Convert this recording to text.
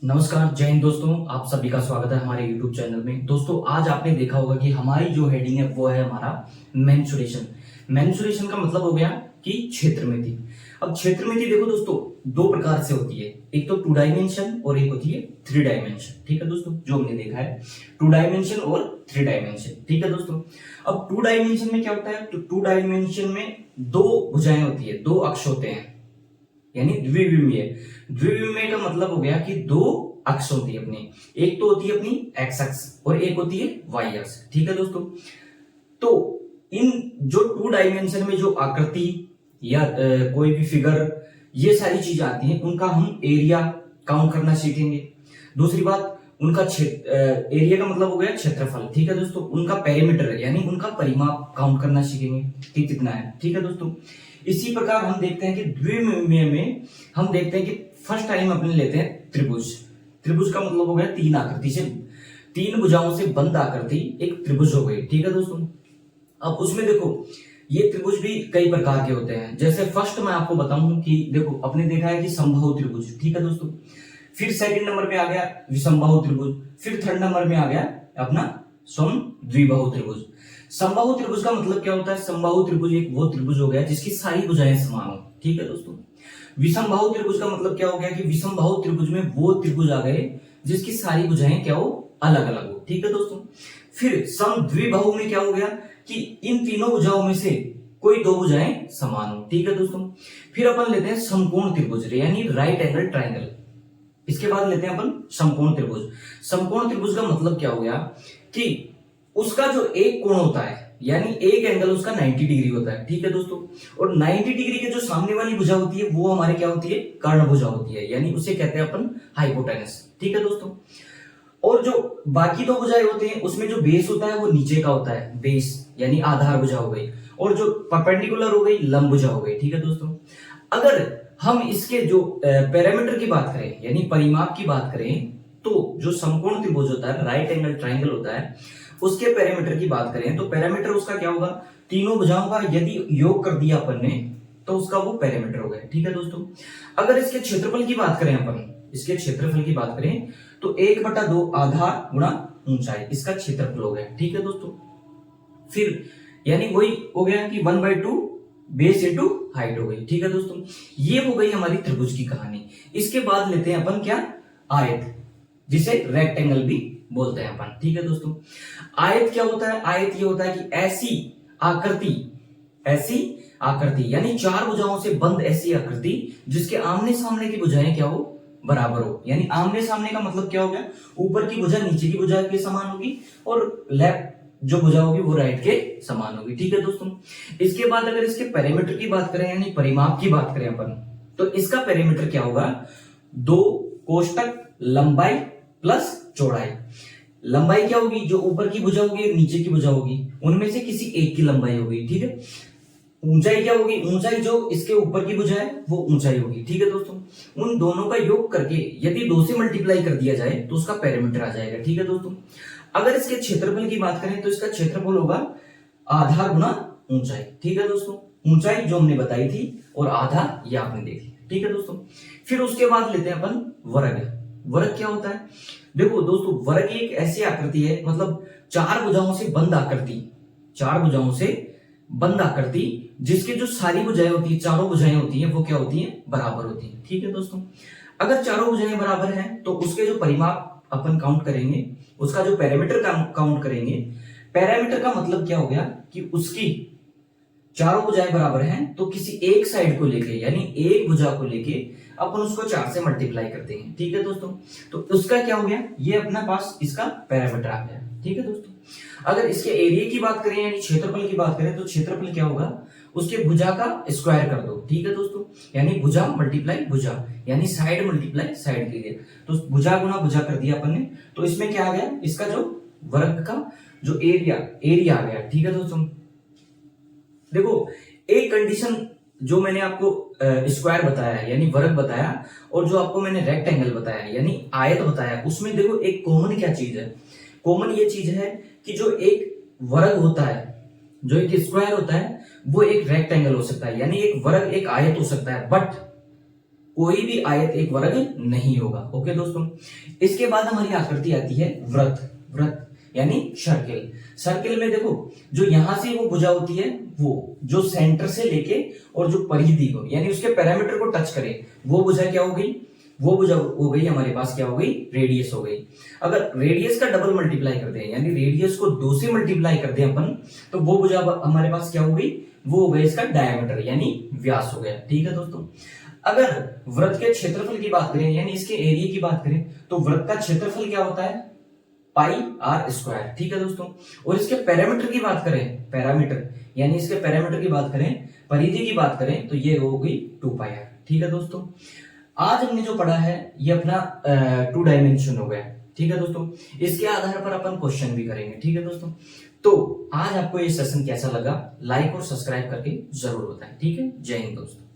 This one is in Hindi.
नमस्कार, जय हिंद दोस्तों। आप सभी का स्वागत है हमारे YouTube चैनल में। दोस्तों, आज आपने देखा होगा कि हमारी जो हेडिंग है वो है हमारा मेंसुरेशन। मेंसुरेशन का मतलब हो गया कि क्षेत्रमिति। अब क्षेत्रमिति देखो दोस्तों, दो प्रकार से होती है, एक तो 2 डायमेंशन और एक होती है 3 डायमेंशन। ठीक है दोस्तों, जो हमने देखा है 2 डायमेंशन और 3 डायमेंशन। ठीक है दोस्तों, अब 2 डायमेंशन में क्या होता है, तो 2 डायमेंशन में दो भुजाएं होती है, दो अक्ष होते हैं, यानी द्विविमीय। द्विविमीय का मतलब हो गया कि दो अक्ष होती है अपनी, एक तो होती है अपनी एक्स अक्ष और एक होती है वाई अक्ष। ठीक है दोस्तों, तो इन जो 2 डायमेंशन में जो आकृति या कोई भी फिगर, ये सारी चीजें आती हैं, उनका हम एरिया काउंट करना सीखेंगे। दूसरी बात, उनका एरिया का मतलब हो गया क्षेत्रफल। ठीक है दोस्तों, उनका पेरीमीटर यानी उनका परिमाप काउंट करना सीखेंगे कि कितना है। ठीक है दोस्तों, इसी प्रकार हम देखते हैं कि द्विविमीय में हम देखते हैं कि फर्स्ट टाइम अपने लेते हैं त्रिभुज। त्रिभुज का मतलब हो गया तीन आकृति से, तीन भुजाओं से बंद आकृति एक त्रिभुज हो गई। ठीक है दोस्तों, अब उसमें देखो ये त्रिभुज भी कई प्रकार के होते हैं। जैसे फर्स्ट मैं आपको बताऊं कि देखो, अपने देखा है कि समबाहु त्रिभुज। ठीक है दोस्तों, फिर सेकंड नंबर पे आ गया विषमबाहु त्रिभुज, फिर थर्ड नंबर में आ गया अपना समद्विबाहु त्रिभुज। समबाहु त्रिभुज का मतलब क्या होता है, समबाहु त्रिभुज एक वो त्रिभुज हो गया जिसकी सारी भुजाएं समान हो। ठीक है दोस्तों, विषमबाहु त्रिभुज का मतलब क्या हो गया कि विषमबाहु त्रिभुज में वो त्रिभुज आ गए जिसकी सारी भुजाएं क्या हो, अलग अलग हो। ठीक है दोस्तों, फिर समद्विबाहु में क्या हो गया कि इन तीनों भुजाओं में से कोई दो भुजाएं समान हो। ठीक है दोस्तों, फिर अपन लेते हैं समकोण त्रिभुज यानी राइट एंगल ट्राइंगल। इसके बाद लेते हैं अपन समकोण त्रिभुज। समकोण त्रिभुज का मतलब क्या हो गया कि उसका जो एक कोण होता है यानी एक एंगल उसका 90 डिग्री होता है। ठीक है दोस्तों, और 90 डिग्री के जो सामने वाली भुजा होती है वो हमारे क्या होती है, कर्ण भुजा होती है, यानी उसे कहते हैं अपन हाइपोटेनस। ठीक है दोस्तों, और जो बाकी दो भुजाएं होते हैं उसमें जो बेस होता है वो नीचे का होता है, बेस यानी आधार भुजा हो गई, और जो परपेंडिकुलर हो गई लंब भुजा हो गई। ठीक है दोस्तों, अगर हम इसके जो पैरामीटर की बात करें यानी परिमाप की बात करें, तो जो समकोण त्रिभुज होता है, राइट एंगल ट्राइंगल होता है, उसके पैरामीटर की बात करें तो पैरामीटर उसका क्या होगा, तीनों भुजाओं का यदि योग कर दिया अपन ने तो उसका वो पैरामीटर हो गया। ठीक है दोस्तों, अगर इसके क्षेत्रफल की बात करें अपन, इसके क्षेत्रफल की बात करें तो 1/2 आधार गुणा ऊंचाई इसका क्षेत्रफल हो गया। ठीक है दोस्तों, फिर यानी वही हो गया कि 1/2 बेस इंटू हाइट हो गई। ठीक है दोस्तों, ये हो गई हमारी त्रिभुज की कहानी। इसके बाद लेते हैं अपन क्या, आयत, जिसे रेक्टेंगल भी बोलते हैं अपन। ठीक है दोस्तों, आयत क्या होता है, आयत ये होता है कि ऐसी आकृति यानी चार भुजाओं से बंद ऐसी आकृति जिसके आमने सामने की भुजाएं क्या हो, बराबर हो। यानी आमने सामने का मतलब क्या हो गया, ऊपर की भुजा नीचे की भुजा के समान होगी और लेफ्ट जो भुजा होगी वो राइट के समान होगी। ठीक है दोस्तों, इसके बाद अगर इसके पैरामीटर की बात करें यानी परिमाप की बात करें अपन, तो इसका पैरामीटर क्या होगा, 2 कोष्टक लंबाई प्लस चौड़ाई। लंबाई क्या होगी, जो ऊपर की भुजा होगी और नीचे की भुजा होगी उनमें से किसी एक की लंबाई होगी। ठीक है, ऊंचाई क्या होगी, ऊंचाई जो इसके ऊपर की भुजा है वो ऊंचाई होगी। ठीक है दोस्तों, उन दोनों का योग करके यदि 2 से मल्टीप्लाई कर दिया जाए तो उसका पैरामीटर आ जाएगा। ठीक है दोस्तों, अगर इसके क्षेत्रफल की बात करें तो इसका क्षेत्रफल होगा आधार गुना ऊंचाई। ठीक है दोस्तों, ऊंचाई जो हमने बताई थी और आधार ये आपने देखी। ठीक है दोस्तों, फिर उसके बाद लेते हैं अपन वर्ग। वर्ग क्या होता है, देखो दोस्तों, वर्ग एक ऐसी आकृति है, मतलब चार भुजाओं से बंद आकृति, चार भुजाओं से बंद आकृति जिसके जो सारी भुजाएं होती है, चारों भुजाएं होती हैं वो क्या होती हैं, बराबर होती हैं। ठीक है दोस्तों, अगर चारों भुजाएं बराबर हैं तो उसके जो परिमाप अपन काउंट करेंगे, उसका जो पैरामीटर काउंट करेंगे। पैरामीटर का मतलब क्या हो गया कि उसकी चारों भुजाएं बराबर हैं तो किसी एक साइड को लेके यानी एक भुजा को लेके अपन उसको 4 से मल्टीप्लाई करते हैं। ठीक है दोस्तों, तो उसका क्या हो गया, ये अपना पास इसका पैरामीटर आ गया। ठीक है दोस्तों, अगर इसके एरिया की बात करें यानी क्षेत्रफल की बात करें तो क्षेत्रफल क्या होगा, उसके भुजा का स्क्वायर कर दो। ठीक है दोस्तों, यानी भुजा मल्टीप्लाई भुजा यानी साइड मल्टीप्लाई साइड के लिए, तो भुजा गुना भुजा कर दिया अपन ने, तो इसमें क्या आ गया, इसका जो वर्ग का जो एरिया आ गया। ठीक है दोस्तों, देखो एक कंडीशन जो मैंने आपको स्क्वायर बताया यानी वर्ग बताया और जो आपको मैंने रेक्टेंगल बताया यानी आयत बताया, उसमें देखो एक कॉमन क्या चीज है, कॉमन ये चीज है कि जो एक वर्ग होता है, जो एक स्क्वायर होता है वो एक रेक्टेंगल हो सकता है, यानी एक वर्ग एक आयत हो सकता है, बट कोई भी आयत एक वर्ग नहीं होगा। ओके दोस्तों, इसके बाद हमारी आकृति आती है वृत्त। वृत्त यानी सर्किल। सर्किल में देखो, जो यहां से वो भुजा होती है, वो जो सेंटर से लेके और जो परिधि को यानी उसके पैरामीटर को टच करे, वो भुजा क्या हो गई? वो भुजा हो गई हमारे पास क्या हो गई? रेडियस हो गई। अगर रेडियस का डबल मल्टीप्लाई कर दें, यानी रेडियस को 2 से मल्टीप्लाई कर दें अपन, तो वो भुजा हमारे पास क्या हो गई? वो हो गया इसका डायमीटर यानी व्यास हो गया। ठीक है दोस्तों, अगर वृत्त के क्षेत्रफल की बात करें यानी इसके एरिया की बात करें, तो वृत्त का क्षेत्रफल क्या होता है? पाई आर स्क्वायर। ठीक है दोस्तों, और इसके पैरामीटर की बात करें, पैरामीटर यानी इसके पैरामीटर की बात करें, परिधि की बात करें, तो ये हो गई 2 पाई आर। ठीक है दोस्तों, आज हमने जो पढ़ा है ये अपना 2 डायमेंशन हो गया। ठीक है दोस्तों, इसके आधार पर अपन क्वेश्चन भी करेंगे। ठीक है दोस्तों, तो आज आपको ये सेशन कैसा लगा, लाइक और सब्सक्राइब करके जरूर बताएं। ठीक है, जय हिंद दोस्तों।